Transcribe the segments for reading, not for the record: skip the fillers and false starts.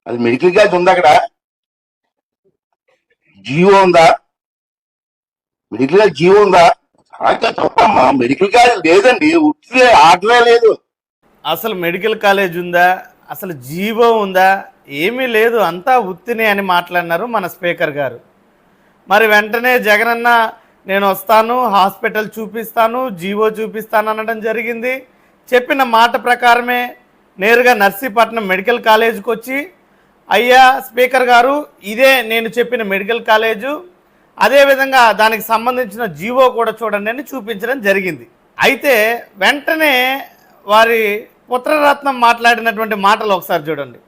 అది medical college ఉందా అక్కడ? జియో ఉందా? మెడికల్ కాలేజ్ జియో ఉందా? అయితే తప్పమ్మా, మెడికల్ కాలేజ్ లేదండి, ఉట్టి ఆర్డరే లేదు. అసలు మెడికల్ కాలేజ్ ఉందా, అసలు జీవో ఉందా, ఏమీ లేదు, అంతా ఉత్తినే అని మాట్లాడినారు మన స్పీకర్ గారు. మరి వెంటనే జగనన్న నేను వస్తాను, హాస్పిటల్ చూపిస్తాను, జీవో చూపిస్తాను అనడం జరిగింది. చెప్పిన మాట ప్రకారమే నేరుగా నర్సీపట్నం మెడికల్ కాలేజీకి వచ్చి, అయ్యా స్పీకర్ గారు, ఇదే నేను చెప్పిన మెడికల్ కాలేజు, అదేవిధంగా దానికి సంబంధించిన జీవో కూడా చూడండి అని చూపించడం జరిగింది. అయితే వెంటనే వారి పుత్రరత్నం మాట్లాడినటువంటి మాటలు ఒకసారి చూడండి.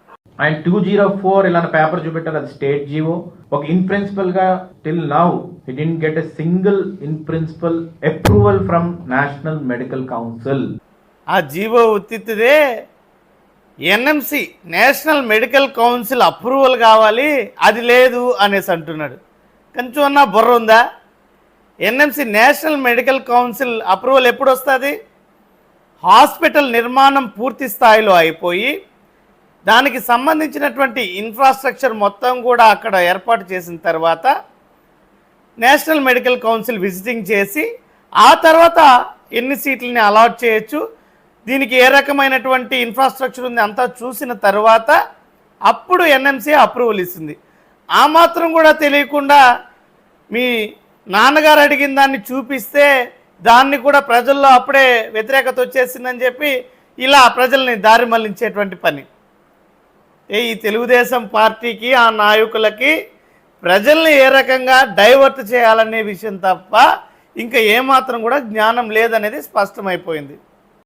అండ్ 204 ఇలాంటి పేపర్ చూపెట్టారు, అది స్టేట్ జీవో. ఒక ఇన్ ప్రిన్సిపల్ గా till now he didn't get a single in principle approval from National Medical Council. ఆ జీవో ఉత్తిదే NMC National Medical Council approval కావాలి, అది లేదు అనేసి అంటున్నాడు. కొంచెం అన్నా బుర్ర ఉందా? NMC National Medical Council approval ఎప్పుడు వస్తుంది? హాస్పిటల్ నిర్మాణం పూర్తి స్థాయిలో అయిపోయి దానికి సంబంధించినటువంటి ఇన్ఫ్రాస్ట్రక్చర్ మొత్తం కూడా అక్కడ ఏర్పాటు చేసిన తర్వాత నేషనల్ మెడికల్ కౌన్సిల్ విజిటింగ్ చేసి ఆ తర్వాత ఎన్ని సీట్లని అలాట్ చేయొచ్చు, దీనికి ఏ రకమైనటువంటి ఇన్ఫ్రాస్ట్రక్చర్ ఉంది అంతా చూసిన తర్వాత అప్పుడు ఎన్ఎంసీ అప్రూవల్ ఇస్తుంది. ఆ మాత్రం కూడా తెలియకుండా మీ నాన్నగారు అడిగిన దాన్ని చూపిస్తే దాన్ని కూడా ప్రజల్లో అప్పుడే వ్యతిరేకత వచ్చేసిందని చెప్పి ఇలా ప్రజల్ని దారి మళ్లించేటువంటి పని. ఈ తెలుగుదేశం పార్టీకి, ఆ నాయకులకి ప్రజల్ని ఏ రకంగా డైవర్ట్ చేయాలనే విషయం తప్ప ఇంకా ఏమాత్రం కూడా జ్ఞానం లేదనేది స్పష్టమైపోయింది.